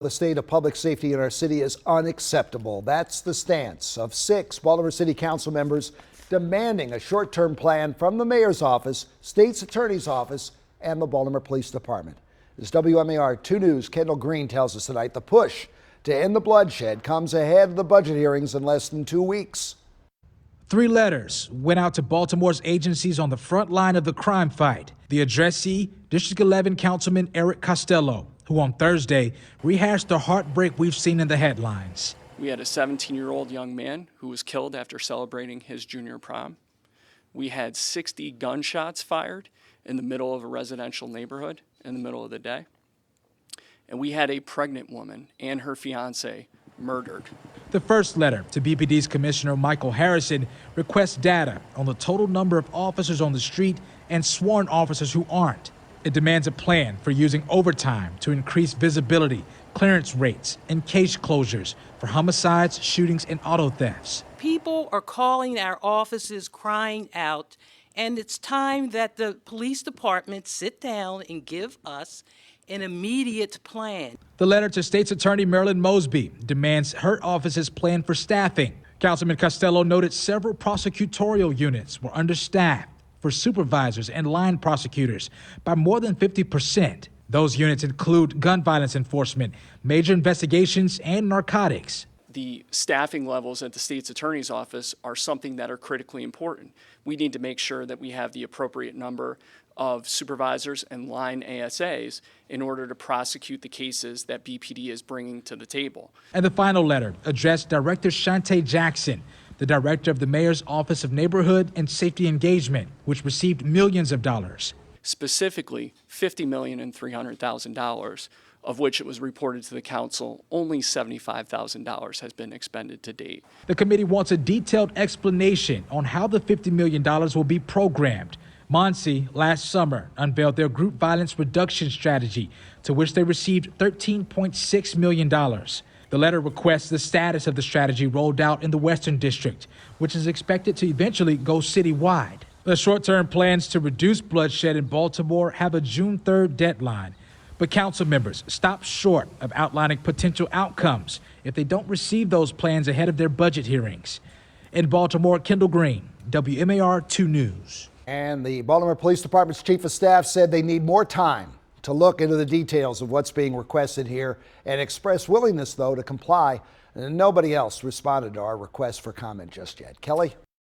The state of public safety in our city is unacceptable. That's the stance of 6 Baltimore City Council members demanding a short-term plan from the mayor's office, state's attorney's office, and the Baltimore Police Department. As WMAR 2 News' Kendall Green tells us tonight, the push to end the bloodshed comes ahead of the budget hearings in less than 2 weeks. 3 letters went out to Baltimore's agencies on the front line of the crime fight. The addressee, District 11 Councilman Eric Costello, who on Thursday rehashed the heartbreak we've seen in the headlines. We had a 17-year-old young man who was killed after celebrating his junior prom. We had 60 gunshots fired in the middle of a residential neighborhood in the middle of the day. And we had a pregnant woman and her fiance murdered. The first letter to BPD's Commissioner Michael Harrison requests data on the total number of officers on the street and sworn officers who aren't. It demands a plan for using overtime to increase visibility, clearance rates, and case closures for homicides, shootings, and auto thefts. People are calling our offices crying out, and it's time that the police department sit down and give us an immediate plan. The letter to State's Attorney Marilyn Mosby demands her office's plan for staffing. Councilman Costello noted several prosecutorial units were understaffed for supervisors and line prosecutors by more than 50%. Those units include gun violence enforcement, major investigations, and narcotics. The staffing levels at the state's attorney's office are something that are critically important. We need to make sure that we have the appropriate number of supervisors and line ASAs in order to prosecute the cases that BPD is bringing to the table. And the final letter addressed Director Shante Jackson, the director of the Mayor's Office of Neighborhood and Safety Engagement, which received millions of dollars. Specifically, $50,300,000, of which it was reported to the council only $75,000 has been expended to date. The committee wants a detailed explanation on how the $50 million will be programmed. Muncie last summer unveiled their group violence reduction strategy, to which they received $13.6 million. The letter requests the status of the strategy rolled out in the Western District, which is expected to eventually go citywide. The short-term plans to reduce bloodshed in Baltimore have a June 3rd deadline, but council members stop short of outlining potential outcomes if they don't receive those plans ahead of their budget hearings. In Baltimore, Kendall Green, WMAR 2 News. And the Baltimore Police Department's chief of staff said they need more time to look into the details of what's being requested here and express willingness, though, to comply. And nobody else responded to our request for comment just yet. Kelly?